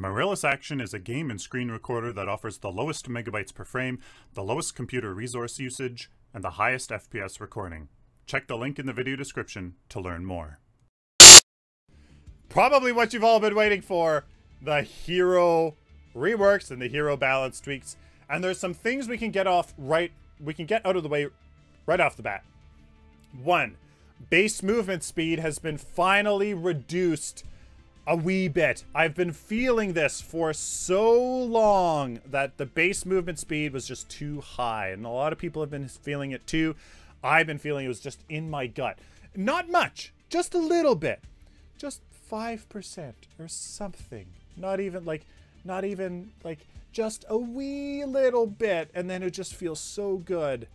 Mirrorless Action is a game and screen recorder that offers the lowest megabytes per frame, the lowest computer resource usage, and the highest FPS recording. Check the link in the video description to learn more. Probably what you've all been waiting for, the hero reworks and the hero balance tweaks. And there's some things we can get out of the way right off the bat. 1. Base movement speed has been finally reduced a wee bit. I've been feeling this for so long that the base movement speed was just too high, and a lot of people have been feeling it too. I've been feeling it was just in my gut. Not much, just a little bit. Just 5% or something. Not even like just a wee little bit, and then it just feels so good.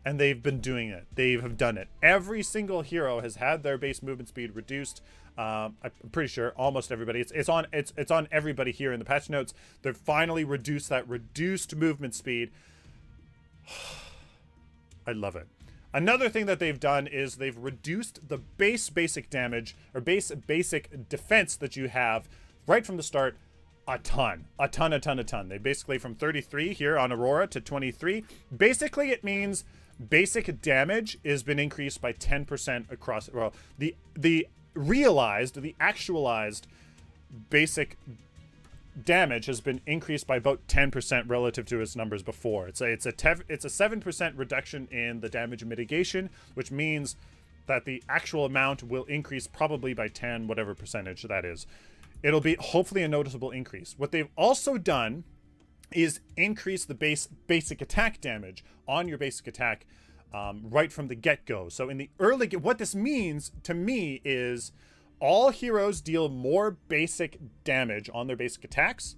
And they've been doing it. They have done it. Every single hero has had their base movement speed reduced. I'm pretty sure almost everybody. It's on everybody here in the patch notes. They've finally reduced that reduced movement speed. I love it. Another thing that they've done is they've reduced the basic damage or basic defense that you have right from the start a ton. They basically from 33 here on Aurora to 23. Basically, it means basic damage has been increased by 10% across. Well, the actualized basic damage has been increased by about 10% relative to its numbers before. It's a 7% reduction in the damage mitigation, which means that the actual amount will increase probably by 10, whatever percentage that is. It'll be hopefully a noticeable increase. What they've also done is increase the basic attack damage on your basic attack right from the get-go. So in the early what this means to me is all heroes deal more basic damage on their basic attacks,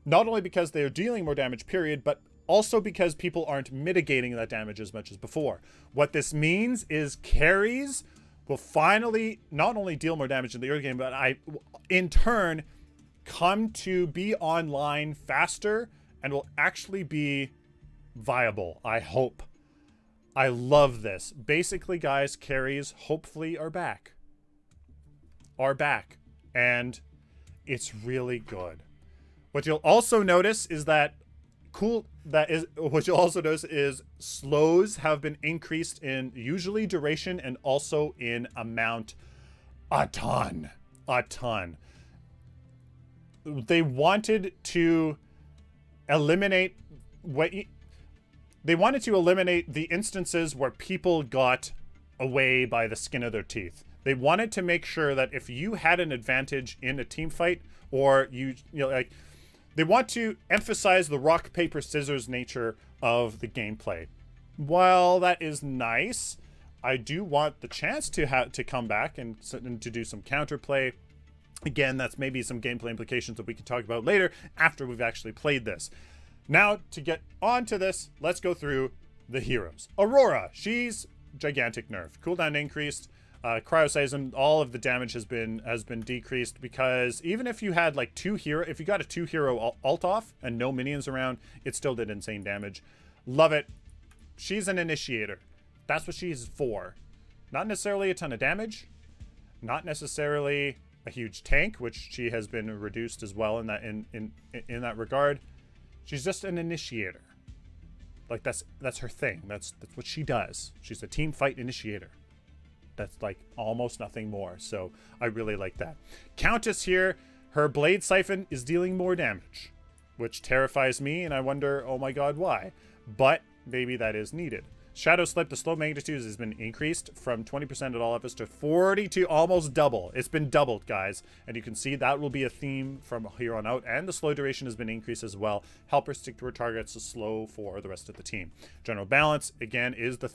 not only because they are dealing more damage, period, but also because people aren't mitigating that damage as much as before. What this means is carries will finally not only deal more damage in the early game, but in turn come to be online faster and will actually be viable, I hope. I love this. Basically, guys, carries hopefully are back. And it's really good. What you'll also notice is slows have been increased in usually duration and also in amount a ton. They wanted to eliminate the instances where people got away by the skin of their teeth. They wanted to make sure that if you had an advantage in a team fight, or they want to emphasize the rock, paper, scissors nature of the gameplay. While that is nice, I do want the chance to come back and to do some counterplay. Again, that's maybe some gameplay implications that we can talk about later after we've actually played this. Now, to get on to this, let's go through the heroes. Aurora, she's gigantic nerf. Cooldown increased. Cryoseism, all of the damage has been decreased, because even if you had like if you got a 2-hero ult off and no minions around, it still did insane damage. Love it. She's an initiator. That's what she's for. Not necessarily a ton of damage, not necessarily a huge tank, which she has been reduced as well in that regard. She's just an initiator. Like that's her thing. That's what she does. She's a team fight initiator. That's like almost nothing more. So I really like that. Countess here, her blade siphon is dealing more damage, which terrifies me, and I wonder, oh my god, why? But maybe that is needed. Shadow Slip, the slow magnitudes has been increased from 20% at all levels to 42, almost double. It's been doubled, guys. And you can see that will be a theme from here on out. And the slow duration has been increased as well. Help her stick to her targets to slow for the rest of the team. General balance, again, is the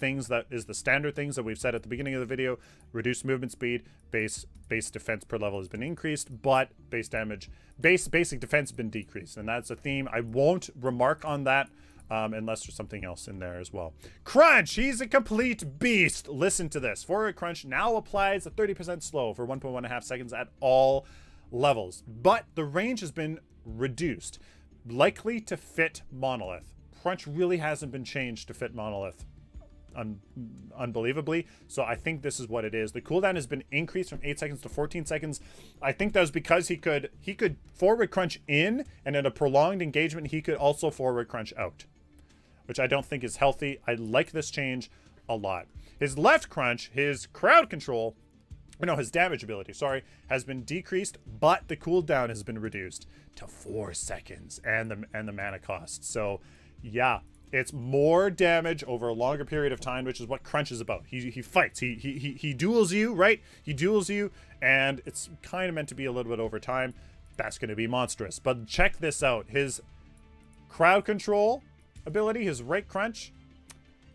standard things that we've said at the beginning of the video. Reduced movement speed, base defense per level has been increased, but basic defense has been decreased. And that's a theme. I won't remark on that unless there's something else in there as well. Crunch, he's a complete beast. Listen to this. Forward crunch now applies a 30% slow for 1.5 seconds at all levels, but the range has been reduced, likely to fit Monolith. Crunch really hasn't been changed to fit Monolith. unbelievably. So I think this is what it is. The cooldown has been increased from 8 seconds to 14 seconds. I think that was because he could forward crunch in, and in a prolonged engagement he could also forward crunch out, which I don't think is healthy. I like this change a lot. His left crunch, his crowd control, no, his damage ability, sorry, has been decreased, but the cooldown has been reduced to 4 seconds, and the mana cost. So yeah, it's more damage over a longer period of time, which is what crunch is about. He fights, he duels you, right? He duels you, and it's kind of meant to be a little bit over time. That's going to be monstrous. But check this out. His crowd control ability, his right crunch,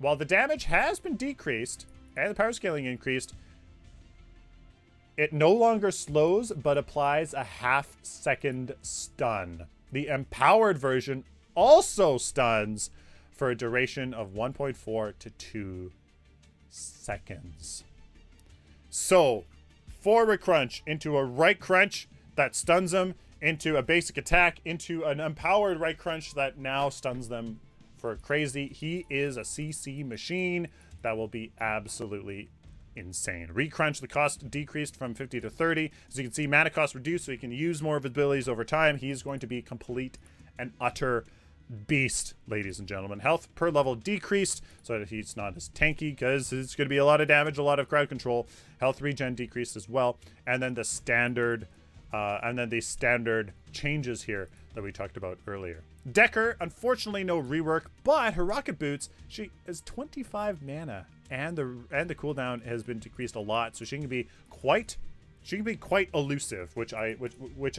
while the damage has been decreased and the power scaling increased, it no longer slows, but applies a half-second stun. The empowered version also stuns for a duration of 1.4 to 2 seconds. So, forward crunch into a right crunch that stuns them, into a basic attack, into an empowered right crunch that now stuns them for crazy. He is a CC machine that will be absolutely insane. Recrunch, the cost decreased from 50 to 30. As you can see, mana cost reduced, so he can use more of his abilities over time. He's going to be complete and utter beast, ladies and gentlemen. Health per level decreased, so that he's not as tanky, because it's going to be a lot of damage, a lot of crowd control. Health regen decreased as well. And then the standard changes here that we talked about earlier. Decker, unfortunately no rework, but her rocket boots, she is 25 mana, and the cooldown has been decreased a lot, so she can be quite elusive, which I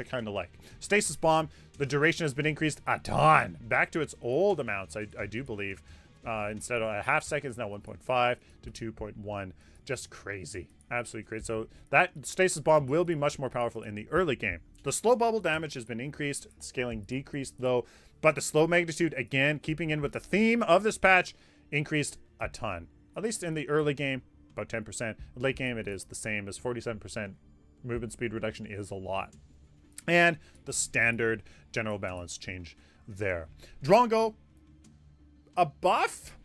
kind of like. Stasis bomb, the duration has been increased a ton, back to its old amounts, I do believe. Instead of a half second, it's now 1.5 to 2.1. Just crazy, absolutely crazy. So that stasis bomb will be much more powerful in the early game. The slow bubble damage has been increased, scaling decreased though, but the slow magnitude, again, keeping in with the theme of this patch, increased a ton. At least in the early game, about 10%. Late game, it is the same as 47%. Movement speed reduction is a lot. And the standard general balance change there. Drongo, a buff?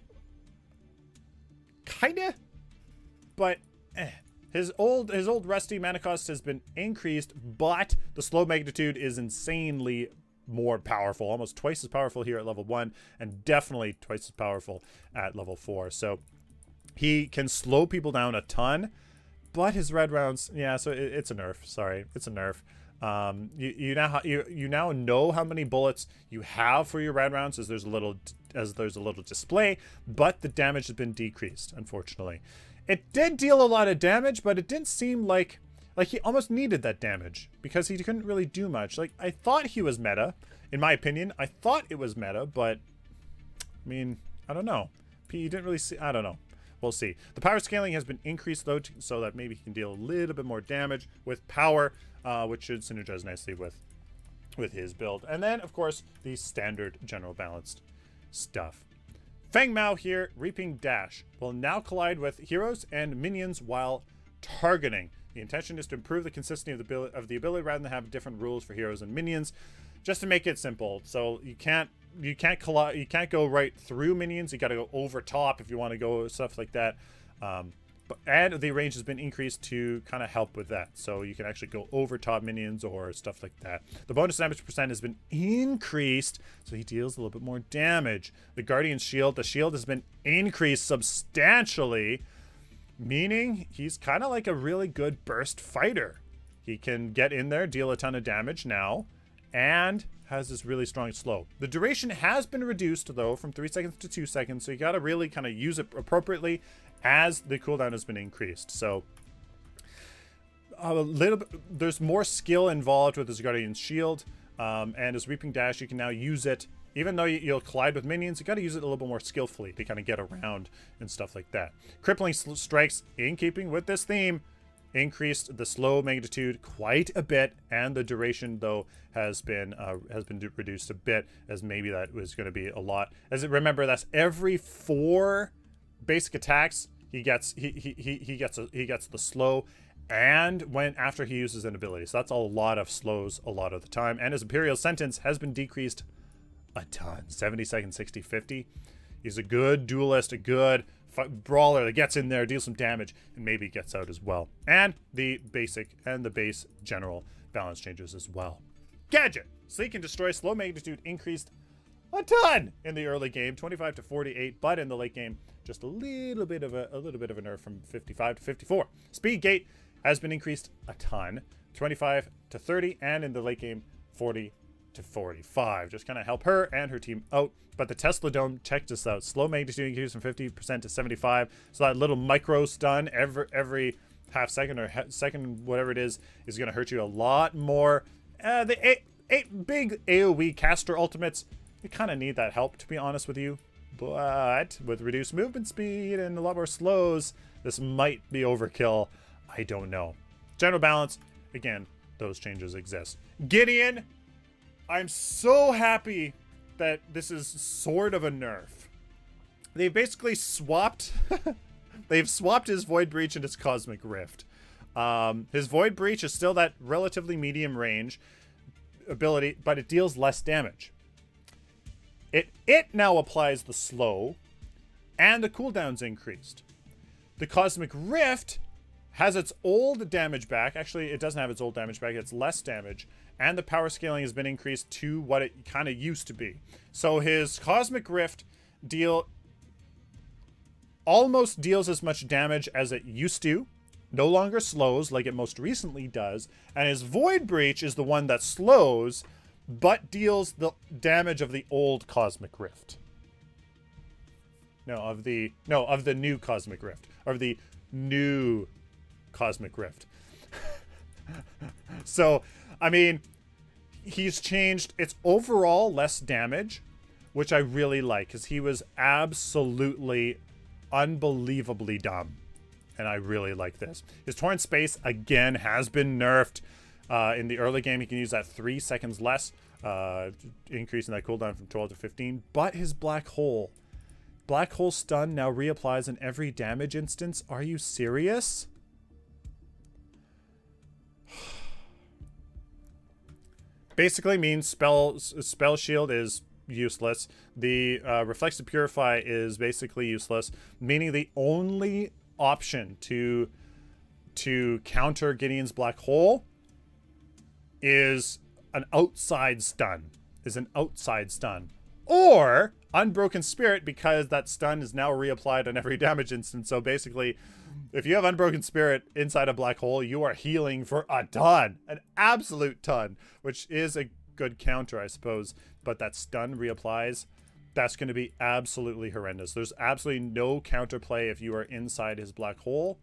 Kinda, but his old rusty mana cost has been increased, but the slow magnitude is insanely more powerful, almost twice as powerful here at level 1, and definitely twice as powerful at level 4. So he can slow people down a ton, but his red rounds, yeah, so it's a nerf. Sorry, it's a nerf. You now know how many bullets you have for your red rounds, as there's a little display, but the damage has been decreased, unfortunately. It did deal a lot of damage, but it didn't seem like he almost needed that damage, because he couldn't really do much. Like, I thought he was meta, in my opinion. I thought it was meta, but I mean, I don't know. He didn't really see, I don't know. We'll see. The power scaling has been increased, though, so that maybe he can deal a little bit more damage with power, which should synergize nicely with his build. And then, of course, the standard general balanced stuff. Fang Mao here, Reaping Dash, will now collide with heroes and minions while targeting. The intention is to improve the consistency of the ability rather than have different rules for heroes and minions, just to make it simple. So you can't go right through minions. You got to go over top if you want to go stuff like that. And the range has been increased to kind of help with that. So you can actually go over top minions or stuff like that. The bonus damage percent has been increased, so he deals a little bit more damage. The Guardian's shield, the shield has been increased substantially, meaning he's kind of like a really good burst fighter. He can get in there, deal a ton of damage now, and has this really strong slow. The duration has been reduced, though, from 3 seconds to 2 seconds, so you got to really kind of use it appropriately as the cooldown has been increased. So a little bit, there's more skill involved with his Guardian's shield, and his Reaping Dash, you can now use it. Even though you'll collide with minions, you got to use it a little bit more skillfully to kind of get around and stuff like that. Crippling strikes, in keeping with this theme, increased the slow magnitude quite a bit, and the duration, though, has been reduced a bit, as maybe that was going to be a lot. As remember, that's every 4 basic attacks he gets the slow, and after he uses an ability. So that's a lot of slows a lot of the time. And his Imperial Sentence has been decreased a ton. 70 seconds, 60, 50. He's a good duelist, a good brawler that gets in there, deals some damage, and maybe gets out as well. And the basic and the base general balance changes as well. Gadget. Sleek and Destroy. Slow magnitude increased a ton in the early game, 25 to 48, but in the late game, just a little bit of a nerf from 55 to 54. Speed Gate has been increased a ton, 25 to 30, and in the late game, 40 to 45. Just kind of help her and her team out. But the Tesla Dome, check this out. Slow magnitude increase from 50% to 75. So that little micro stun every half second or second, whatever it is going to hurt you a lot more. The eight big AoE caster ultimates, you kind of need that help, to be honest with you. But with reduced movement speed and a lot more slows, this might be overkill. I don't know. General balance, again, those changes exist. Gideon, I'm so happy that this is sort of a nerf. They've basically swapped they've swapped his Void Breach and his Cosmic Rift. His Void Breach is still that relatively medium range ability, but it deals less damage. It now applies the slow, and the cooldown's increased. The Cosmic Rift has its old damage back. Actually, it doesn't have its old damage back. It's less damage. And the power scaling has been increased to what it kind of used to be. So his Cosmic Rift almost deals as much damage as it used to. No longer slows like it most recently does. And his Void Breach is the one that slows, but deals the damage of the old Cosmic Rift. Of the new Cosmic Rift. Of the new Cosmic Rift. So, I mean, he's changed. It's overall less damage, which I really like, because he was absolutely unbelievably dumb. And I really like this. His Torrent Space, again, has been nerfed. In the early game, he can use that 3 seconds less, increasing that cooldown from 12 to 15. But his Black Hole stun now reapplies in every damage instance. Are you serious? Basically means spell shield is useless. The Reflexive Purify is basically useless, meaning the only option to counter Gideon's Black Hole is an outside stun. Or Unbroken Spirit, because that stun is now reapplied on every damage instance. So basically, if you have Unbroken Spirit inside a Black Hole, you are healing for a ton. An absolute ton. Which is a good counter, I suppose. But that stun reapplies. That's going to be absolutely horrendous. There's absolutely no counterplay if you are inside his Black Hole.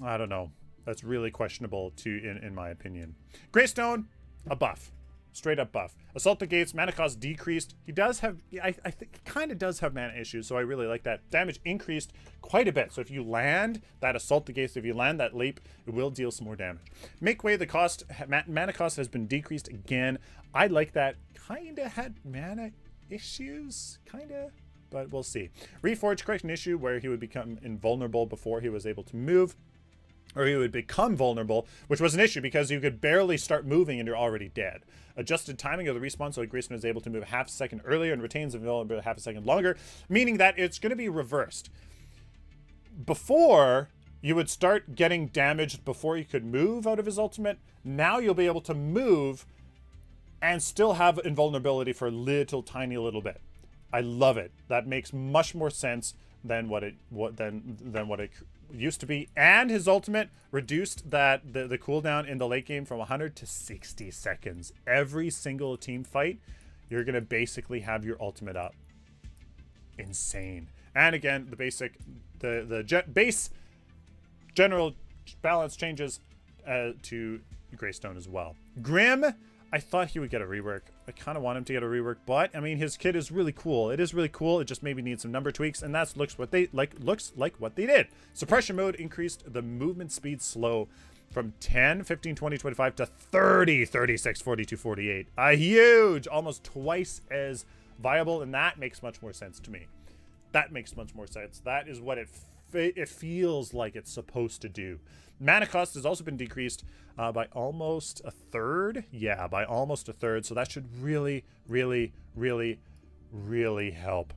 I don't know. That's really questionable in my opinion. Greystone, a buff. Straight up buff. Assault the Gates, mana cost decreased. He does have, I think he kind of does have mana issues, so I really like that. Damage increased quite a bit. So if you land that Assault the Gates, if you land that leap, it will deal some more damage. Make way, the cost, mana cost has been decreased again. I like that. Kind of had mana issues, kind of, but we'll see. Reforge, correct an issue where he would become invulnerable before he was able to move. Or he would become vulnerable, which was an issue because you could barely start moving and you're already dead. Adjusted timing of the respawn so that Grayson is able to move half a second earlier and retains invulnerability half a second longer, meaning that it's going to be reversed. Before, you would start getting damaged before you could move out of his ultimate. Now you'll be able to move and still have invulnerability for a little tiny little bit. I love it. That makes much more sense than what it used to be. And his ultimate reduced the cooldown in the late game from 100 to 60 seconds. Every single team fight, you're gonna basically have your ultimate up. Insane. And again, the base general balance changes to Greystone as well. Grim, I thought he would get a rework. I kind of want him to get a rework, but I mean, his kit is really cool. It is really cool. It just maybe needs some number tweaks, and that's looks like what they did. Suppression mode increased the movement speed slow from 10, 15, 20, 25 to 30, 36, 42, 48. A huge, almost twice as viable, and that makes much more sense to me. That makes much more sense. That is what it feels like it's supposed to do. Mana cost has also been decreased by almost a third. Yeah, by almost a third. So that should really, really, really, really help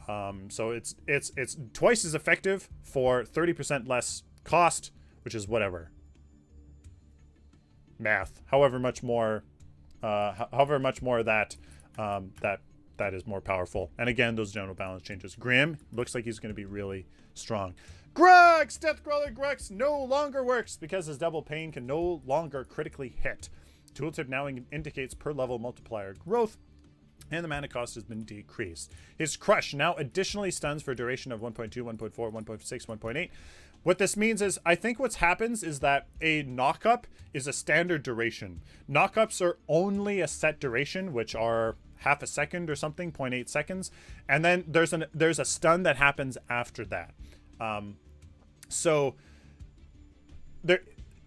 So it's twice as effective for 30% less cost, which is whatever. Math. However much more that that is more powerful. And again, those general balance changes. Grim looks like he's going to be really strong. Grux! Death Crawler Grux no longer works because his double pain can no longer critically hit. Tooltip now indicates per level multiplier growth, and the mana cost has been decreased. His Crush now additionally stuns for a duration of 1.2, 1.4, 1.6, 1.8. What this means is, I think what's happens is that a knockup is a standard duration. Knockups are only a set duration, which are half a second or something, 0.8 seconds. And then there's a stun that happens after that. So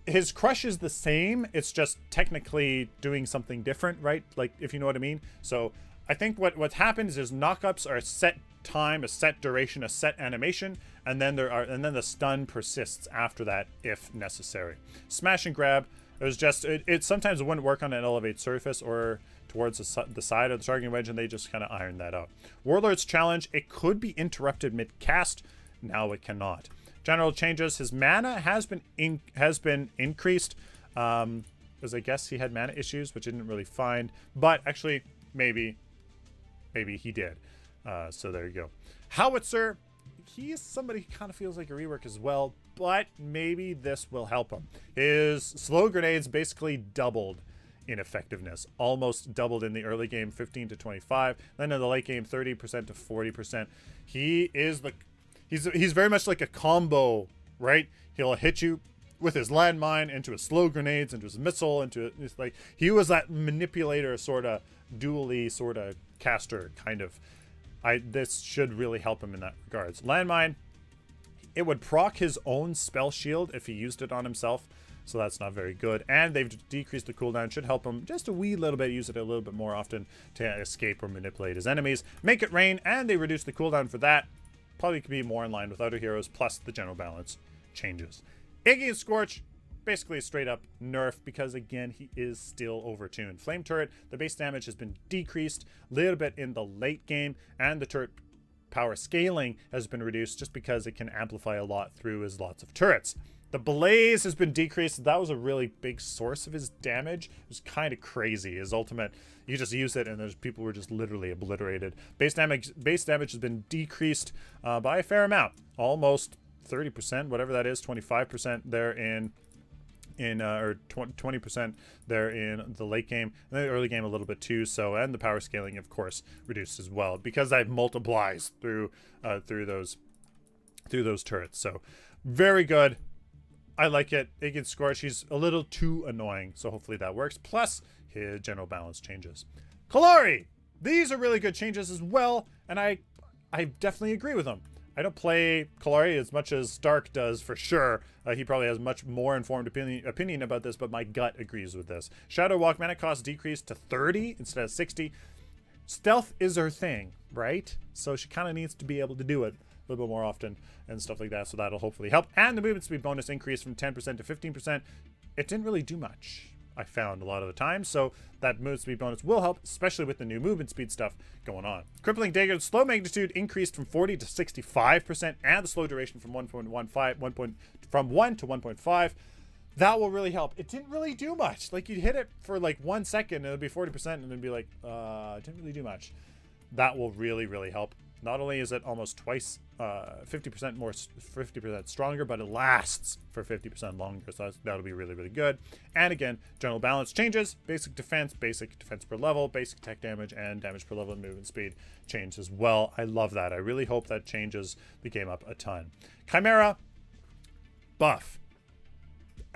his Crush is the same. It's just technically doing something different, right? Like, if you know what I mean. So I think what happens is knockups are a set time, a set duration, a set animation, and then the stun persists after that if necessary. Smash and grab. It was just it sometimes wouldn't work on an elevate surface or towards the side of the targeting wedge, and they just kind of ironed that out. Warlord's Challenge. It could be interrupted mid cast. Now it cannot. General changes. His mana has been increased. Because I guess he had mana issues, which I didn't really find. But actually, maybe he did. So there you go. Howitzer. He is somebody who kind of feels like a rework as well, but maybe this will help him. His slow grenades basically doubled in effectiveness, almost doubled in the early game, 15 to 25. Then in the late game, 30% to 40%. He's very much like a combo, right? He'll hit you with his landmine into his slow grenades, into his missile, it's like he was that manipulator sort of dually sort of caster kind of. This should really help him in that regards. Landmine, it would proc his own spell shield if he used it on himself, so that's not very good. And they've decreased the cooldown, should help him just a wee little bit, use it a little bit more often to escape or manipulate his enemies. Make it rain, and they reduce the cooldown for that. Probably could be more in line with other heroes, plus the general balance changes. Iggy and Scorch, basically a straight up nerf because, again, he is still overtuned. Flame Turret, the base damage has been decreased a little bit in the late game, and the turret power scaling has been reduced just because it can amplify a lot through his lots of turrets. The Blaze has been decreased. That was a really big source of his damage. It was kind of crazy. His ultimate, you just use it and there's people were just literally obliterated. Base damage has been decreased by a fair amount. Almost 30%, whatever that is, 25% there or 20% there in the late game, and the early game a little bit too. So, and the power scaling, of course, reduced as well because that multiplies through those turrets. So, very good. I like it. Against Scorch, he's a little too annoying, so hopefully that works. Plus, his general balance changes. Kalari! These are really good changes as well, and I definitely agree with them. I don't play Kalari as much as Stark does, for sure. He probably has much more informed opinion about this, but my gut agrees with this. Shadow Walk mana cost decreased to 30 instead of 60. Stealth is her thing, right? So she kind of needs to be able to do it a little bit more often and stuff like that, so that'll hopefully help. And the movement speed bonus increased from 10% to 15%. It didn't really do much, I found, a lot of the time, so that movement speed bonus will help, especially with the new movement speed stuff going on. Crippling Dagger slow magnitude increased from 40 to 65%, and the slow duration from 1 to 1.5. That will really help. It didn't really do much. Like, you'd hit it for like 1 second and it would be 40% and then be like, it didn't really do much. That will really, really help. Not only is it almost twice, 50% stronger, but it lasts for 50% longer. So that'll be really, really good. And again, general balance changes. Basic defense per level, basic attack damage, and damage per level and movement speed change as well. I love that. I really hope that changes the game up a ton. Chimera, buff.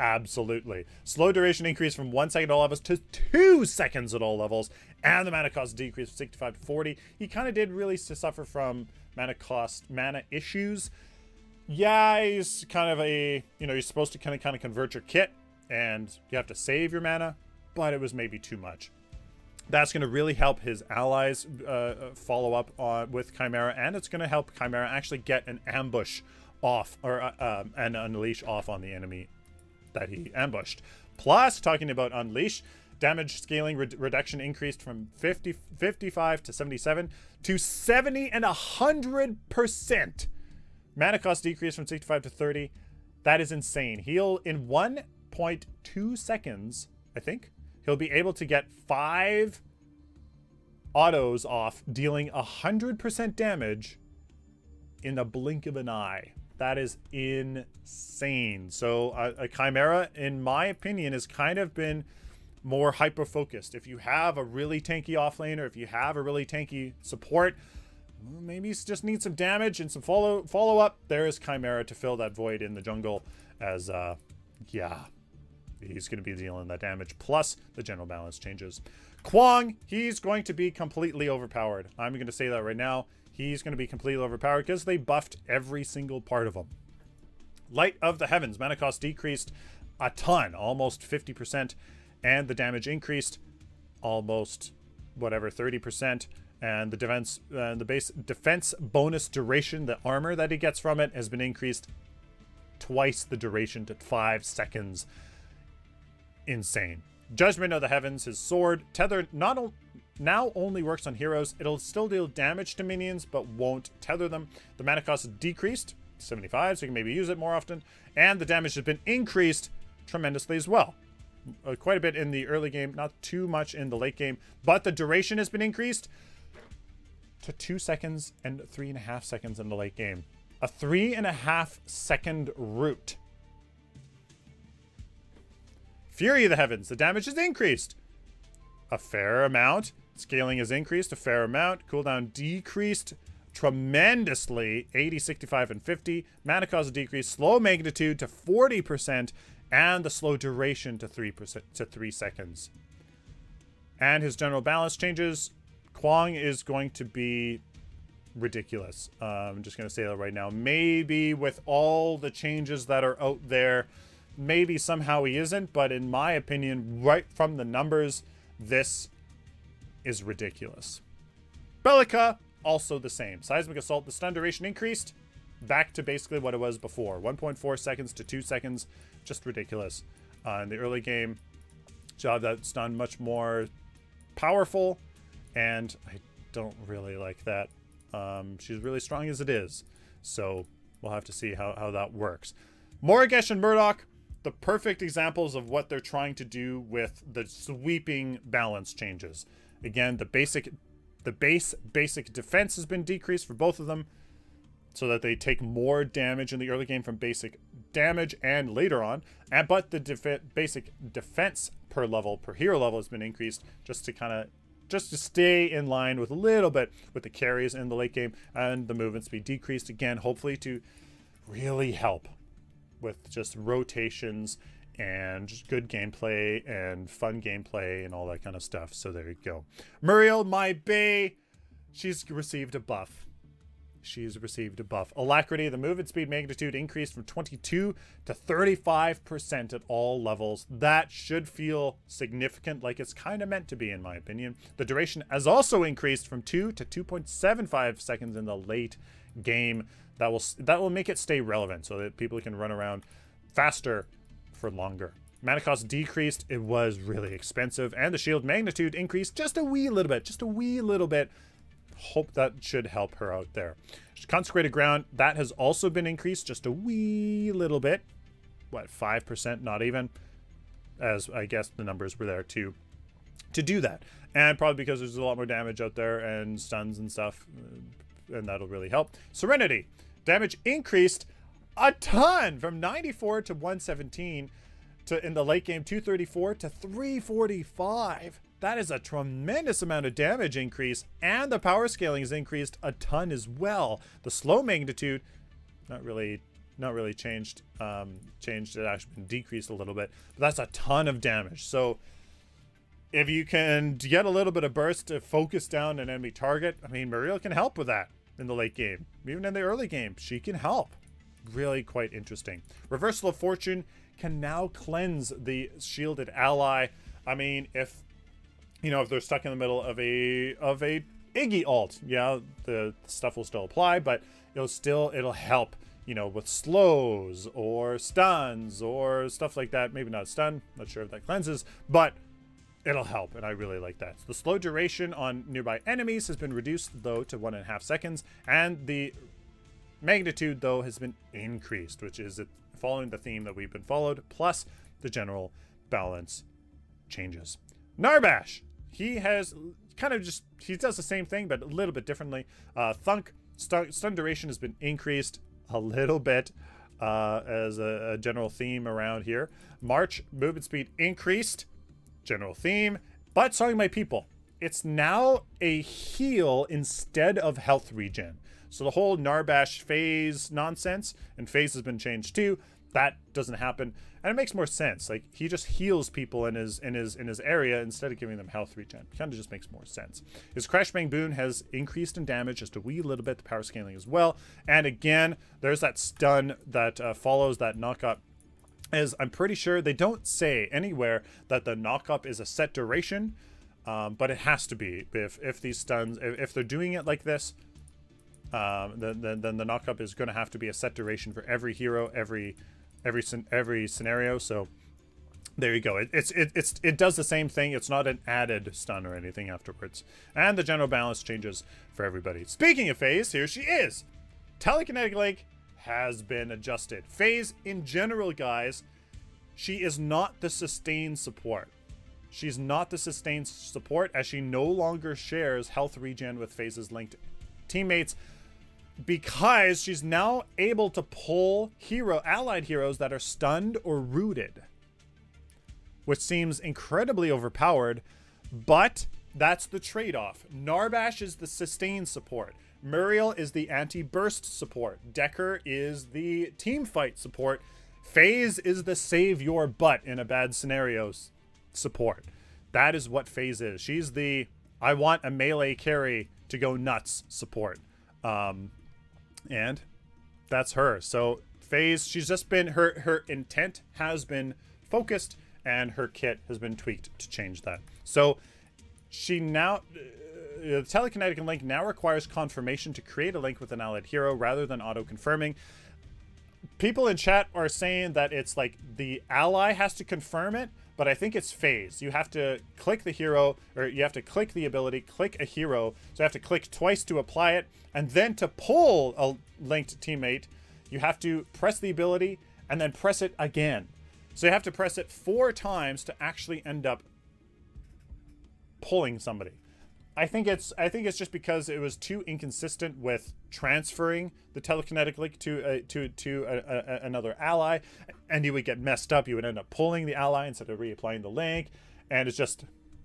Absolutely. Slow duration increased from 1 second at all levels to 2 seconds at all levels. And the mana cost decreased from 65 to 40. He kind of did really suffer from mana issues. Yeah, he's kind of a, you're supposed to kind of convert your kit and you have to save your mana, but it was maybe too much. That's going to really help his allies follow up with Chimera, and it's going to help Chimera actually get an ambush off, or an unleash off on the enemy that he ambushed. Plus, talking about unleash, Damage scaling reduction increased from 55 to 77 to 70 and 100%. Mana cost decreased from 65 to 30. That is insane. He'll, in 1.2 seconds, I think, he'll be able to get 5 autos off, dealing 100% damage in the blink of an eye. That is insane. So a Chimera, in my opinion, has kind of been more hyper-focused. If you have a really tanky offlaner, if you have a really tanky support, maybe you just need some damage and some follow-up. There is Chimera to fill that void in the jungle, as, yeah, he's going to be dealing that damage, plus the general balance changes. Kwang, he's going to be completely overpowered. I'm going to say that right now. He's going to be completely overpowered because they buffed every single part of him. Light of the Heavens. Mana cost decreased a ton, almost 50%. And the damage increased almost, whatever, 30%. And the base defense bonus duration, the armor that he gets from it, has been increased twice the duration to 5 seconds. Insane. Judgment of the Heavens, his sword, tether now only works on heroes. It'll still deal damage to minions, but won't tether them. The mana cost is decreased to 75, so you can maybe use it more often. And the damage has been increased tremendously as well. Quite a bit in the early game, not too much in the late game, but the duration has been increased to 2 seconds and 3.5 seconds in the late game. A 3.5 second route. Fury of the Heavens. The damage is increased a fair amount. Scaling is increased a fair amount. Cooldown decreased tremendously. 80, 65, and 50. Mana cost decreased. Slow magnitude to 40%. And the slow duration to 3 seconds. And his general balance changes. Kwang is going to be ridiculous. I'm just going to say that right now. Maybe with all the changes that are out there, maybe somehow he isn't, but in my opinion, right from the numbers, this is ridiculous. Bellica, also the same. Seismic Assault, the stun duration increased back to basically what it was before. 1.4 seconds to 2 seconds. Just ridiculous. In the early game, job that stun much more powerful, and I don't really like that. She's really strong as it is, so we'll have to see how that works. Morgesh and Murdoch, the perfect examples of what they're trying to do with the sweeping balance changes. Again, the base basic defense has been decreased for both of them, so that they take more damage in the early game from basic damage and later on. But the basic defense per hero level has been increased just to stay in line with a little bit with the carries in the late game, and the movement speed decreased again, hopefully to really help with just rotations and just good gameplay and fun gameplay and all that kind of stuff. So there you go. Muriel, my bae, she's received a buff. She's received a buff. Alacrity, the movement speed magnitude increased from 22 to 35% at all levels. That should feel significant, like it's kind of meant to be, in my opinion. The duration has also increased from 2 to 2.75 seconds in the late game. That will make it stay relevant so that people can run around faster for longer. Mana cost decreased. It was really expensive. And the shield magnitude increased just a wee little bit. Just a wee little bit. Hope that should help her out there. Consecrated Ground, that has also been increased just a wee little bit. What, 5%? Not even. As I guess the numbers were there to do that. And probably because there's a lot more damage out there and stuns and stuff. And that'll really help. Serenity. Damage increased a ton from 94 to 117 to, in the late game, 234 to 345. That is a tremendous amount of damage increase, and the power scaling has increased a ton as well. The slow magnitude, not really changed. It actually been decreased a little bit, but that's a ton of damage. So if you can get a little bit of burst to focus down an enemy target, I mean, Muriel can help with that in the late game. Even in the early game, she can help. Really quite interesting. Reversal of Fortune can now cleanse the shielded ally. I mean, if they're stuck in the middle of a Iggy ult, yeah, the stuff will still apply, but it'll help, with slows or stuns or stuff like that. Maybe not stun, not sure if that cleanses, but it'll help, and I really like that. The slow duration on nearby enemies has been reduced, though, to 1.5 seconds, and the magnitude, though, has been increased, which is following the theme that we've been followed, plus the general balance changes. Narbash, he has kind of just, he does the same thing, but a little bit differently. Thunk, stun duration has been increased a little bit as a general theme around here. March, movement speed increased, general theme. But Sawing My People, it's now a heal instead of health regen. So the whole Narbash phase nonsense, and phase has been changed too, that doesn't happen, and it makes more sense. Like, he just heals people in his area instead of giving them health regen. Kind of just makes more sense. His Crash Bang Boon has increased in damage just a wee little bit, the power scaling as well. And again, there's that stun that follows that knockup. As I'm pretty sure they don't say anywhere that the knockup is a set duration, but it has to be. If these stuns, if they're doing it like this, then the knockup is going to have to be a set duration for every hero, every scenario. So there you go. It does the same thing. It's not an added stun or anything afterwards. And the general balance changes for everybody. Speaking of phase, here she is. Telekinetic Link has been adjusted. Phase in general, guys, she is not the sustained support. She's not the sustained support, as she no longer shares health regen with Phase's linked teammates, because she's now able to pull allied heroes that are stunned or rooted, which seems incredibly overpowered, but that's the trade-off. Narbash is the sustained support. Muriel is the anti-burst support. Decker is the team fight support. Phase is the save your butt in a bad scenario support. That is what Phase is. She's the I want a melee carry to go nuts support. And that's her. So Phase, she's just been, her intent has been focused, and her kit has been tweaked to change that. So she now, Telekinetic Link now requires confirmation to create a link with an allied hero rather than auto-confirming. People in chat are saying that it's like the ally has to confirm it, but I think it's Phase. You have to click the hero, or you have to click the ability, click a hero. So you have to click twice to apply it, and then to pull a linked teammate, you have to press the ability and then press it again. So you have to press it 4 times to actually end up pulling somebody. I think it's just because it was too inconsistent with transferring the telekinetic link to another ally, and you would get messed up. You would end up pulling the ally instead of reapplying the link, and it's just,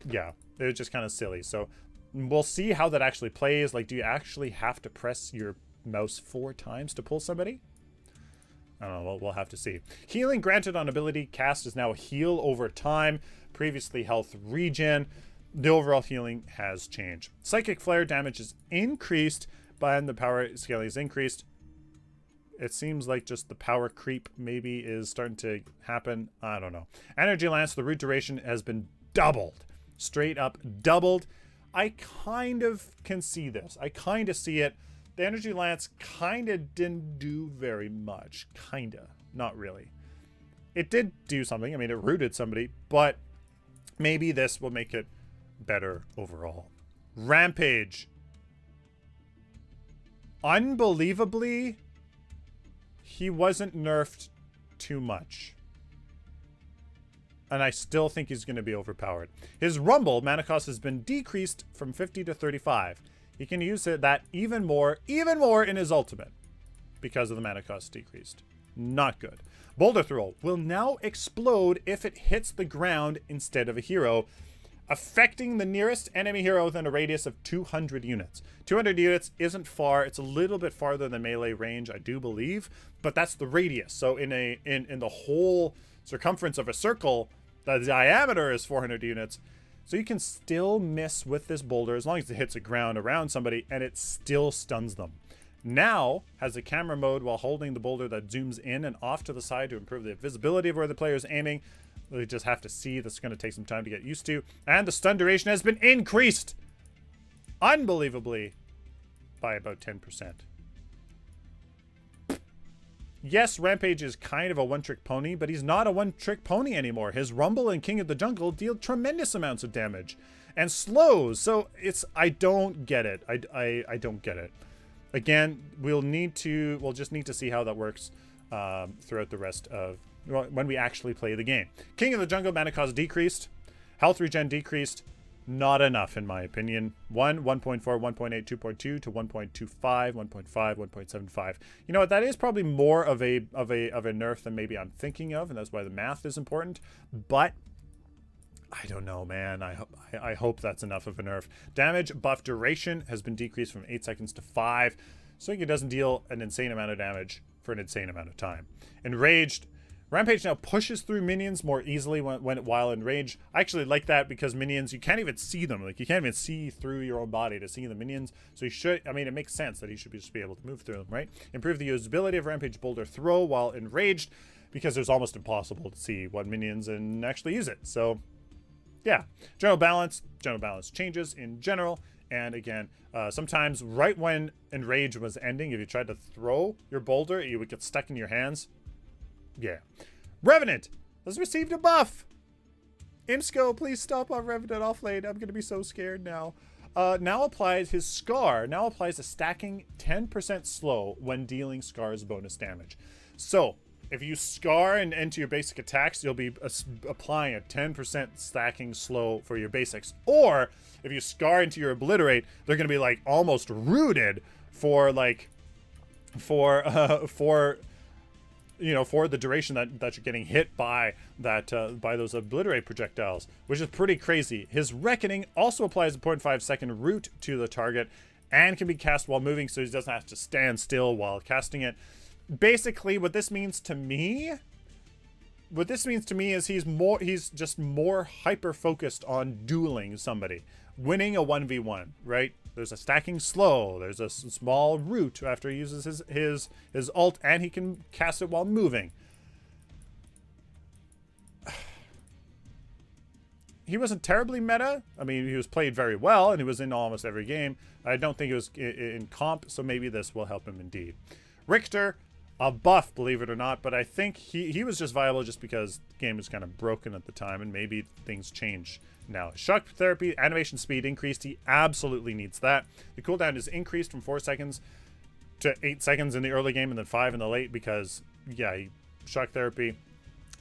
yeah, it was just kind of silly. So we'll see how that actually plays. Like, do you actually have to press your mouse 4 times to pull somebody? I don't know. We'll have to see. Healing granted on ability cast is now heal over time. Previously health regen. The overall healing has changed. Psychic Flare damage is increased, but the power scaling is increased. It seems like just the power creep maybe is starting to happen. I don't know. Energy Lance, the root duration has been doubled. Straight up doubled. I kind of can see this. I kind of see it. The Energy Lance kind of didn't do very much. Kind of. Not really. It did do something. I mean, it rooted somebody, but maybe this will make it better overall. Rampage. Unbelievably, he wasn't nerfed too much. And I still think he's going to be overpowered. His Rumble mana cost has been decreased from 50 to 35. He can use that even more in his ultimate because of the mana cost decreased. Not good. Boulder Throw will now explode if it hits the ground instead of a hero, affecting the nearest enemy hero within a radius of 200 units. 200 units isn't far. It's a little bit farther than melee range, I do believe, but that's the radius. So in the whole circumference of a circle, the diameter is 400 units. So you can still miss with this boulder as long as it hits the ground around somebody, and it still stuns them. Now has a camera mode while holding the boulder that zooms in and off to the side to improve the visibility of where the player is aiming. We just have to see. That's going to take some time to get used to. And the stun duration has been increased, unbelievably, by about 10%. Yes, Rampage is kind of a one-trick pony, but he's not a one-trick pony anymore. His Rumble and King of the Jungle deal tremendous amounts of damage and slows. So I don't get it. I don't get it. Again, we'll just need to see how that works throughout the rest of when we actually play the game. King of the Jungle mana cost decreased, health regen decreased. Not enough, in my opinion. 1.4, 1.8, 2.2 to 1.25, 1.5, 1.75. You know what? That is probably more of a nerf than maybe I'm thinking of, and that's why the math is important. But I don't know, man. I hope that's enough of a nerf. Damage buff duration has been decreased from 8 seconds to 5, so it doesn't deal an insane amount of damage for an insane amount of time. Enraged. Rampage now pushes through minions more easily while enraged. I actually like that because minions, you can't even see them. Like, you can't even see through your own body to see the minions. So you should, I mean, it makes sense that he should just be able to move through them, right? Improve the usability of Rampage Boulder Throw while enraged, because it's almost impossible to see what minions and actually use it. So, yeah. General balance changes in general. And again, sometimes right when enrage was ending, if you tried to throw your boulder, it would get stuck in your hands. Yeah. Revenant has received a buff. Imsco, please stop on Revenant offlane. I'm going to be so scared now. Now applies his Scar. Now applies a stacking 10% slow when dealing Scar's bonus damage. So, if you Scar and enter your basic attacks, you'll be applying a 10% stacking slow for your basics. Or, if you Scar into your Obliterate, they're going to be, like, almost rooted for, like, for the duration that you're getting hit by by those Obliterate projectiles, which is pretty crazy. His Reckoning also applies a 0.5 second root to the target and can be cast while moving, so he doesn't have to stand still while casting it. Basically, what this means to me is he's just more hyper focused on dueling somebody, winning a 1v1, right? There's a stacking slow. There's a small root after he uses his ult, and he can cast it while moving. He wasn't terribly meta. I mean, he was played very well, and he was in almost every game. I don't think it was in comp, so maybe this will help him indeed. Richter, a buff, believe it or not, but I think he was just viable just because the game was kind of broken at the time, and maybe things change now. Shock therapy, animation speed increased. He absolutely needs that. The cooldown is increased from 4 seconds to 8 seconds in the early game and then 5 in the late because, yeah, shock therapy.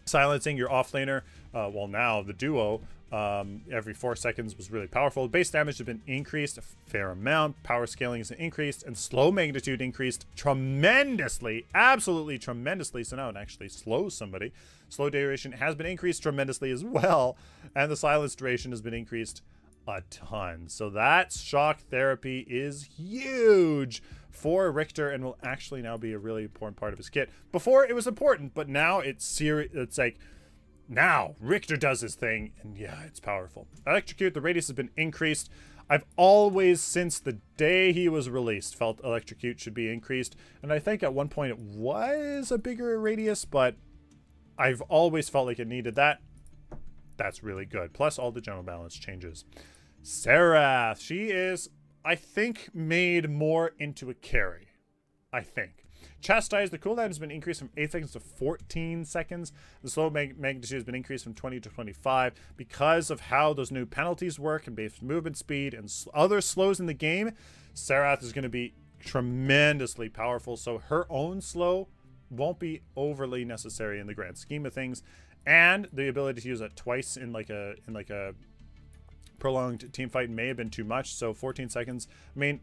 Silencing your offlaner, well, now the duo, every 4 seconds was really powerful. Base damage has been increased a fair amount. Power scaling is increased, and slow magnitude increased tremendously, absolutely tremendously. So now it actually slows somebody. Slow duration has been increased tremendously as well, and the silence duration has been increased a ton. So that shock therapy is huge for Richter and will actually now be a really important part of his kit. Before it was important, but now it's like, now Richter does his thing, and yeah, it's powerful. Electrocute, the radius has been increased. I've always, since the day he was released, felt Electrocute should be increased, and I think at one point it was a bigger radius, but I've always felt like it needed that. That's really good. Plus all the general balance changes. Serath, she is, I think, made more into a carry. I think. Chastise, the cooldown has been increased from 8 seconds to 14 seconds. The slow magnitude has been increased from 20 to 25 because of how those new penalties work and base movement speed and other slows in the game. Serath is going to be tremendously powerful, so her own slow won't be overly necessary in the grand scheme of things, and the ability to use it twice in like a prolonged team fight may have been too much. So 14 seconds, I mean,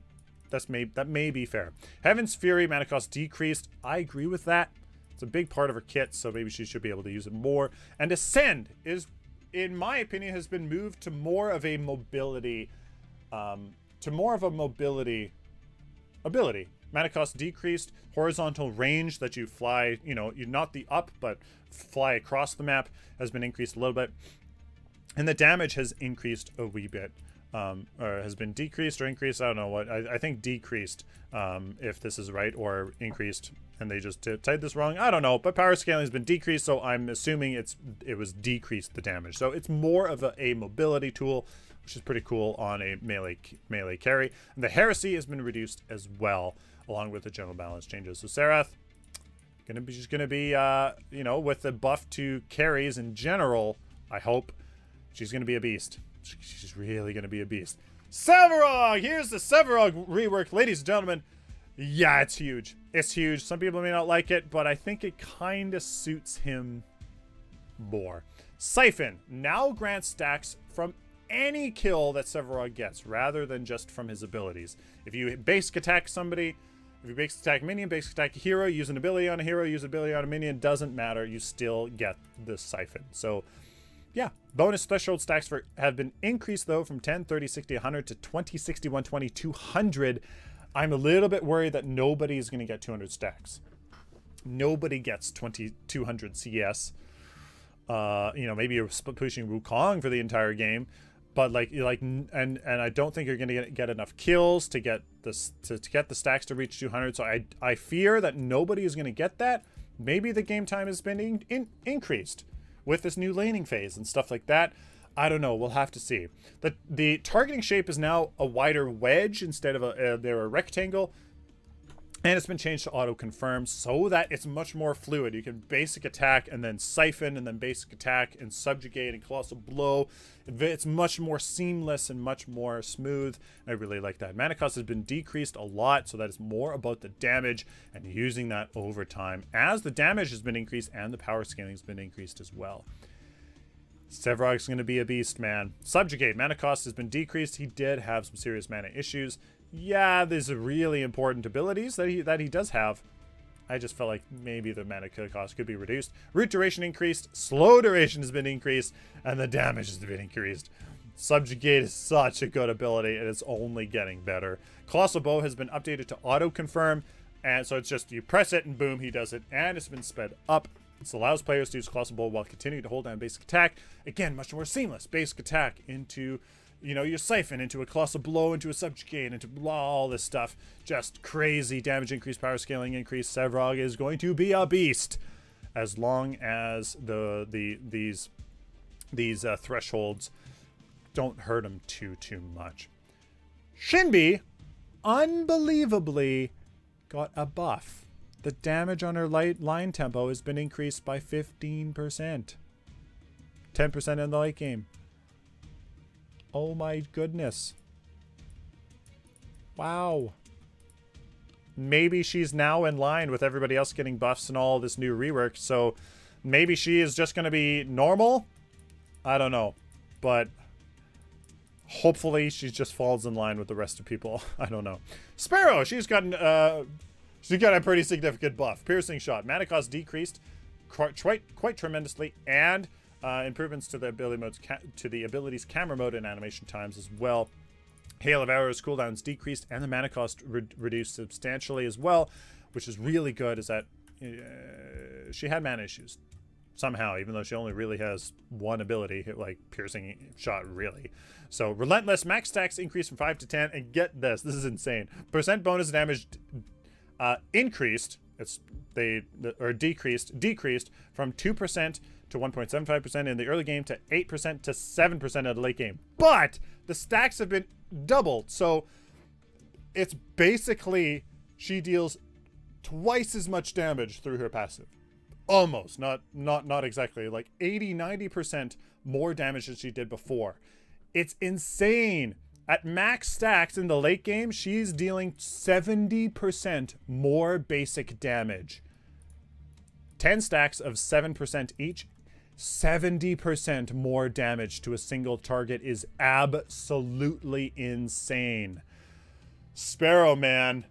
that may be fair. Heaven's Fury mana cost decreased. I agree with that. It's a big part of her kit, so maybe she should be able to use it more. And Ascend is, in my opinion, has been moved to more of a mobility ability. Mana cost decreased. Horizontal range that you fly, you know, you're not the up, but fly across the map has been increased a little bit. And the damage has increased a wee bit. Or has been decreased or increased. I don't know what. I think decreased, if this is right, or increased and they just typed this wrong. I don't know, but power scaling has been decreased, so I'm assuming it was decreased the damage. So it's more of a mobility tool, which is pretty cool on a melee carry. And the heresy has been reduced as well, along with the general balance changes. So Serath, She's gonna be you know, with the buff to carries in general, I hope she's gonna be a beast. She's really gonna be a beast. Sevarog! Here's the Sevarog rework, ladies and gentlemen. Yeah, it's huge. It's huge. Some people may not like it, but I think it kind of suits him more. Sylphin now grants stacks from any kill that Sevarog gets, rather than just from his abilities. If you basic attack somebody, if you basic attack minion, basic attack a hero, use an ability on a hero, use an ability on a minion, doesn't matter. You still get the Sylphin. So, yeah. Bonus threshold stacks have been increased, though, from 10, 30, 60, 100 to 20, 60, 120, 200. I'm a little bit worried that nobody's going to get 200 stacks. Nobody gets 200 CS. You know, maybe you're pushing Wukong for the entire game, but and I don't think you're going to get enough kills to get this to get the stacks to reach 200. So I fear that nobody is going to get that. Maybe the game time has been increased with this new laning phase and stuff like that. I don't know. We'll have to see. The targeting shape is now a wider wedge instead of they're a rectangle. And it's been changed to auto-confirm so that it's much more fluid. You can basic attack and then Sylphin and then basic attack and subjugate and colossal blow. It's much more seamless and much more smooth. I really like that. Mana cost has been decreased a lot so that it's more about the damage and using that over time as the damage has been increased and the power scaling has been increased as well. Sevarog's going to be a beast, man. Subjugate. Mana cost has been decreased. He did have some serious mana issues. Yeah, there's really important abilities that he does have. I just felt like maybe the mana cost could be reduced. Root duration increased, slow duration has been increased, and the damage has been increased. Subjugate is such a good ability, and it's only getting better. Colossal Bow has been updated to auto-confirm, and so it's just you press it and boom, he does it, and it's been sped up. This allows players to use Colossal Bow while continuing to hold down basic attack. Again, much more seamless. Basic attack into, you know, your Sylphin, into a Colossal Blow, into a Subjugate, into all this stuff. Just crazy damage increase, power scaling increase. Sevarog is going to be a beast as long as these thresholds don't hurt him too much. Shinbi, unbelievably, got a buff. The damage on her line tempo has been increased by 15%. 10% in the late game. Oh my goodness. Wow. Maybe she's now in line with everybody else getting buffs and all this new rework, so maybe she is just going to be normal? I don't know. But hopefully she just falls in line with the rest of people. I don't know. Sparrow, she's gotten she got a pretty significant buff. Piercing shot. Mana cost decreased quite tremendously, and improvements to the ability modes, to the abilities camera mode and animation times as well. Hail of Arrows cooldowns decreased, and the mana cost reduced substantially as well, which is really good. Is that she had mana issues somehow, even though she only really has one ability, like piercing shot, really. So Relentless max stacks increased from 5 to 10, and get this is insane. Percent bonus damage increased, decreased from 2% to 1.75% in the early game to 8% to 7% in the late game. But the stacks have been doubled, so it's basically she deals twice as much damage through her passive. Almost, not exactly, like 80-90% more damage than she did before. It's insane. At max stacks in the late game, she's dealing 70% more basic damage. 10 stacks of 7% each, 70% more damage to a single target is absolutely insane. Sparrow, man.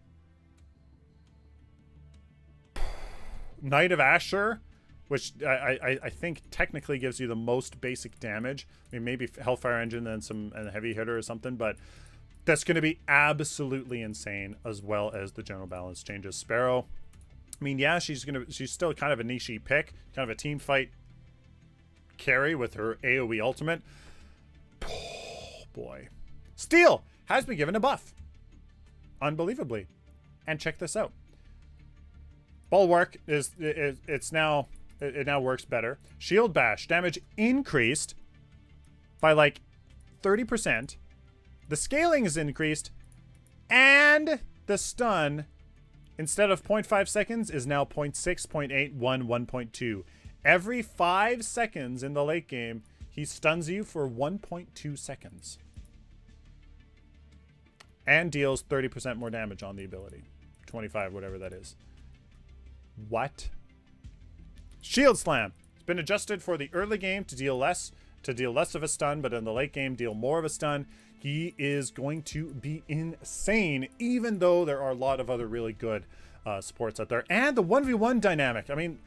Knight of Asher, which I think technically gives you the most basic damage. I mean, maybe Hellfire Engine and a heavy hitter or something, but that's going to be absolutely insane, as well as the general balance changes. Sparrow, I mean, yeah, she's still kind of a niche pick, kind of a team fight carry with her AoE ultimate. Oh, boy. Steel has been given a buff, unbelievably, and check this out. Bulwark it now works better. Shield Bash damage increased by like 30%. The scaling is increased, and the stun instead of 0.5 seconds, is now 0.6, 0.8, 1, 1.2. Every 5 seconds in the late game, he stuns you for 1.2 seconds. And deals 30% more damage on the ability. 25, whatever that is. What? Shield Slam. It's been adjusted for the early game to deal less of a stun, but in the late game, deal more of a stun. He is going to be insane, even though there are a lot of other really good supports out there. And the 1v1 dynamic. I mean,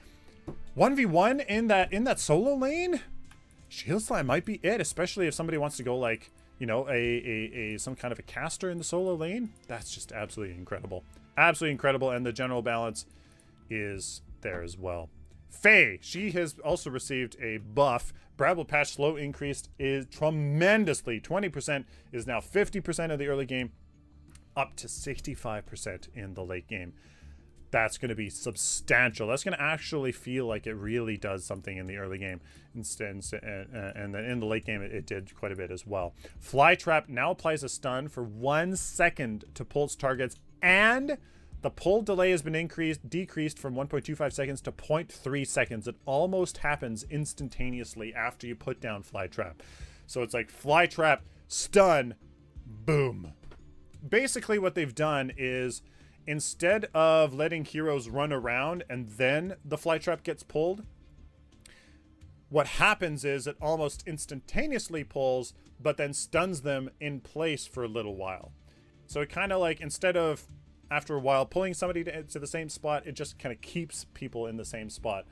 1v1 in that solo lane, Shield Slam might be it, especially if somebody wants to go like, you know, some kind of a caster in the solo lane. That's just absolutely incredible. Absolutely incredible, and the general balance is there as well. Faye, she has also received a buff. Bramble Patch slow increased is tremendously. 20% is now 50% of the early game, up to 65% in the late game. That's going to be substantial. That's going to actually feel like it really does something in the early game. Instead, and then in the late game, it did quite a bit as well. Fly Trap now applies a stun for 1 second to pulse targets, and the pull delay has been decreased from 1.25 seconds to 0.3 seconds. It almost happens instantaneously after you put down Fly Trap. So it's like Fly Trap, stun, boom. Basically what they've done is, instead of letting heroes run around and then the Fly Trap gets pulled, what happens is it almost instantaneously pulls, but then stuns them in place for a little while. So it kind of like, instead of after a while pulling somebody to the same spot, it just kind of keeps people in the same spot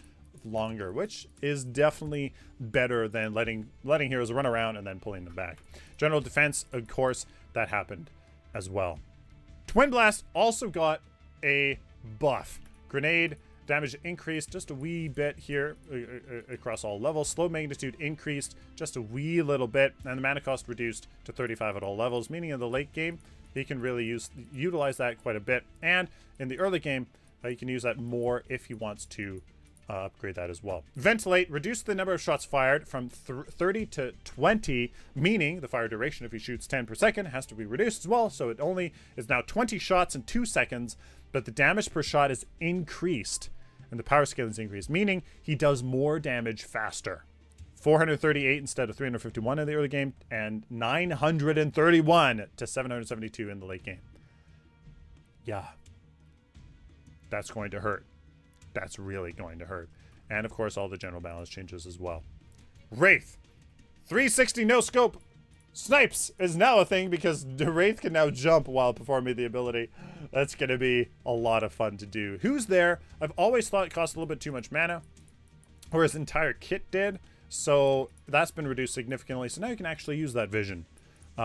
longer, which is definitely better than letting heroes run around and then pulling them back. General defense, of course, that happened as well. Twin Blast also got a buff. Grenade damage increased just a wee bit here across all levels. Slow magnitude increased just a wee little bit, and the mana cost reduced to 35 at all levels, meaning in the late game he can really utilize that quite a bit, and in the early game you can use that more if he wants to upgrade that as well. Ventilate, reduce the number of shots fired from 30 to 20, meaning the fire duration, if he shoots 10 per second, has to be reduced as well, so it only is now 20 shots in 2 seconds, but the damage per shot is increased, and the power scaling is increased, meaning he does more damage faster. 438 instead of 351 in the early game, and 931 to 772 in the late game. Yeah. That's going to hurt. That's really going to hurt. And of course, all the general balance changes as well. Wraith. 360 no scope. Snipes is now a thing because the Wraith can now jump while performing the ability. That's going to be a lot of fun to do. Who's there? I've always thought it cost a little bit too much mana, or his entire kit did. So that's been reduced significantly. So now you can actually use that vision,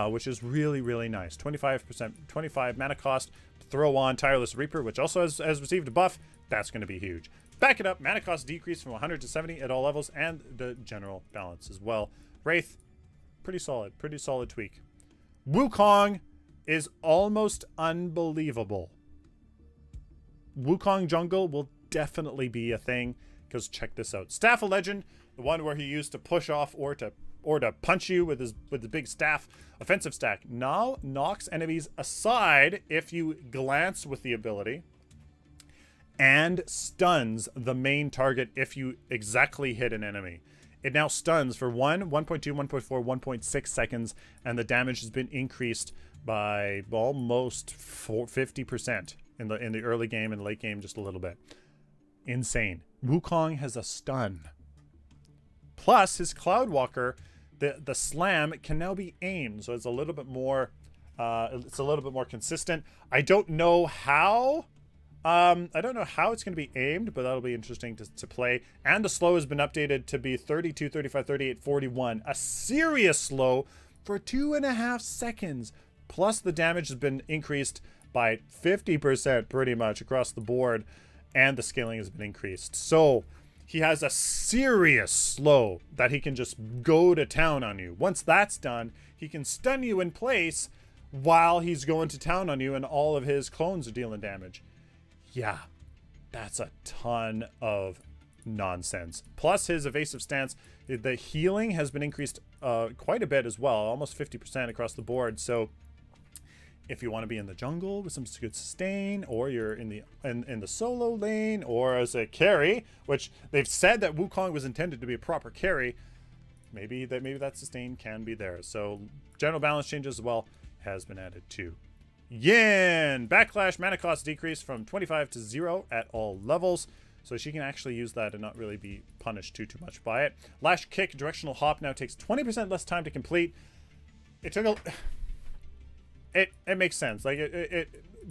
which is really, really nice. 25%, 25 mana cost. Throw on Tireless Reaper, which also has received a buff. That's going to be huge. Back it up. Mana cost decreased from 100 to 70 at all levels, and the general balance as well. Wraith, pretty solid tweak. Wukong is almost unbelievable. Wukong jungle will definitely be a thing, because check this out. Staff of Legend, the one where he used to push off or to punch you with the big staff. Offensive stack now knocks enemies aside if you glance with the ability, and stuns the main target if you exactly hit an enemy. It now stuns for 1, 1.2, 1.4, 1.6 seconds, and the damage has been increased by almost 50% in the early game and late game, just a little bit. Insane. Wukong has a stun. Plus, his Cloudwalker, the slam can now be aimed, so it's a little bit more consistent. I don't know how. I don't know how it's going to be aimed, but that'll be interesting to play. And the slow has been updated to be 32, 35, 38, 41. A serious slow for 2.5 seconds. Plus, the damage has been increased by 50% pretty much across the board. And the scaling has been increased. So he has a serious slow that he can just go to town on you. Once that's done, he can stun you in place while he's going to town on you, and all of his clones are dealing damage. Yeah, that's a ton of nonsense. Plus his evasive stance, the healing has been increased quite a bit as well, almost 50% across the board. So if you want to be in the jungle with some good sustain, or you're in the solo lane, or as a carry, which they've said that Wukong was intended to be a proper carry, maybe that sustain can be there. So general balance changes as well has been added too. Yin backlash mana cost decrease from 25 to 0 at all levels, so she can actually use that and not really be punished too much by it. Lash kick directional hop now takes 20% less time to complete. It took a it makes sense. Like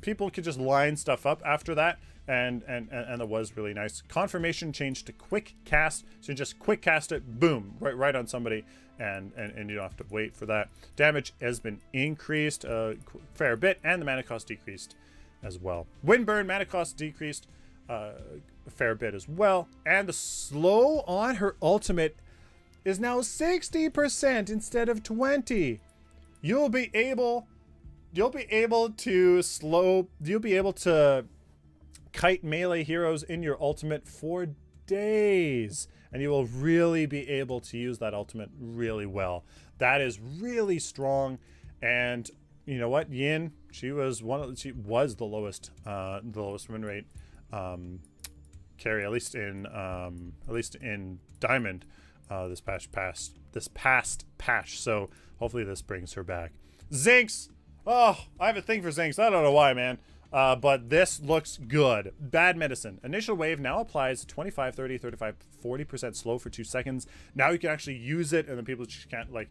people could just line stuff up after that, and it was really nice. Confirmation changed to quick cast, so you just quick cast it, boom, right on somebody, and you don't have to wait for that. Damage has been increased a fair bit, and the mana cost decreased as well. Windburn mana cost decreased a fair bit as well, and the slow on her ultimate is now 60% instead of 20. You'll be able to kite melee heroes in your ultimate for days, and you will really be able to use that ultimate really well. That is really strong. And you know what, Yin, she was the lowest win rate carry, at least in Diamond this past patch. So hopefully this brings her back. Zinx. Oh, I have a thing for Zinx. I don't know why, man. But this looks good. Bad medicine. Initial wave now applies 25, 30, 35, 40% slow for 2 seconds. Now you can actually use it, and then people just can't, like...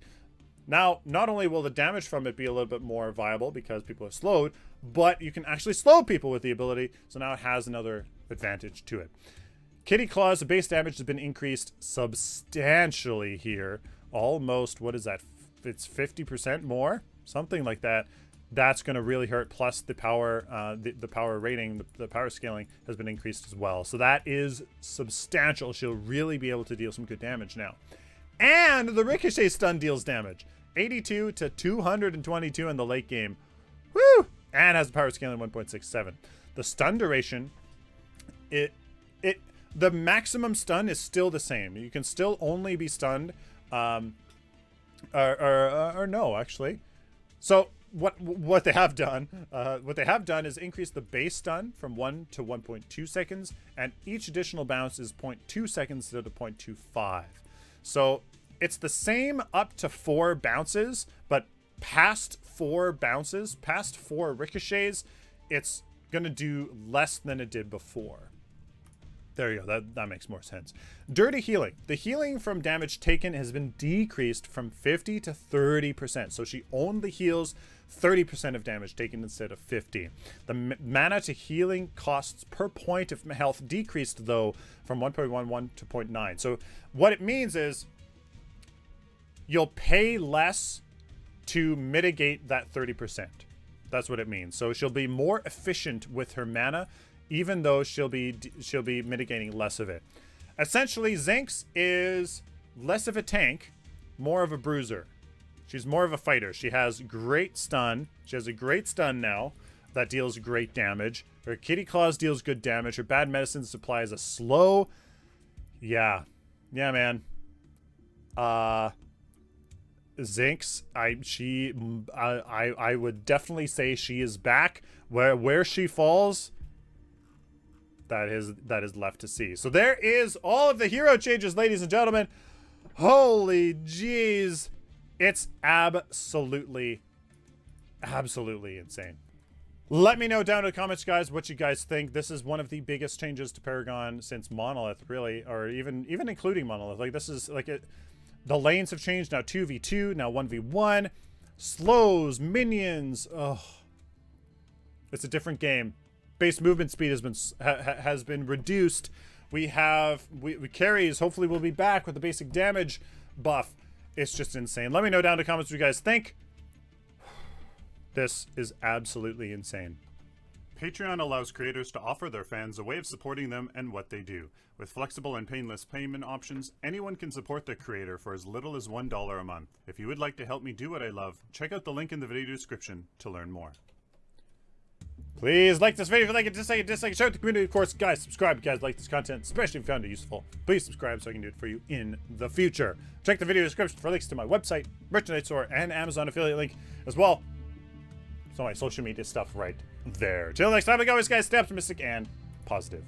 Now, not only will the damage from it be a little bit more viable because people are slowed, but you can actually slow people with the ability, so now it has another advantage to it. Kitty Claws, the base damage has been increased substantially here. Almost, what is that? It's 50% more? Something like that. That's going to really hurt. Plus the power, the power rating, the power scaling has been increased as well. So that is substantial. She'll really be able to deal some good damage now. And the Ricochet stun deals damage. 82 to 222 in the late game. Woo! And has the power scaling 1.67. The stun duration, the maximum stun is still the same. You can still only be stunned, or no, actually. So what they have done is increase the base stun from 1 to 1.2 seconds, and each additional bounce is 0.2 seconds to 0.25. So it's the same up to 4 bounces, but past 4 bounces, past 4 ricochets, it's gonna do less than it did before. There you go, that makes more sense. Dirty healing. The healing from damage taken has been decreased from 50 to 30%. So she only heals 30% of damage taken instead of 50. The mana to healing costs per point of health decreased, though, from 1.11 to 0.9. So what it means is you'll pay less to mitigate that 30%. That's what it means. So she'll be more efficient with her mana, even though she'll be mitigating less of it. Essentially, Zinx is less of a tank, more of a bruiser. She's more of a fighter. She has great stun. She has a great stun now that deals great damage. Her Kitty Claws deals good damage. Her Bad Medicine supplies a slow... Yeah, man. Zinx, I would definitely say she is back. Where she falls... That is left to see. So there is all of the hero changes, ladies and gentlemen. Holy jeez. It's absolutely insane. Let me know down in the comments, guys, what you guys think. This is one of the biggest changes to Paragon since Monolith, really, or even including Monolith. Like, this is like it. The lanes have changed, now 2v2, now 1v1. Slows, minions. Oh, it's a different game. Base movement speed has been reduced. We carries hopefully will be back with the basic damage buff. It's just insane. Let me know down in the comments what you guys think. This is absolutely insane. Patreon allows creators to offer their fans a way of supporting them and what they do. With flexible and painless payment options, anyone can support their creator for as little as $1 a month. If you would like to help me do what I love, check out the link in the video description to learn more. Please like this video if you like it, dislike it, share it to the community. Of course, guys, subscribe if you guys like this content, especially if you found it useful. Please subscribe so I can do it for you in the future. Check the video description for links to my website, merchandise store, and Amazon affiliate link as well. So my social media stuff right there. Till next time, like always, guys, stay optimistic and positive.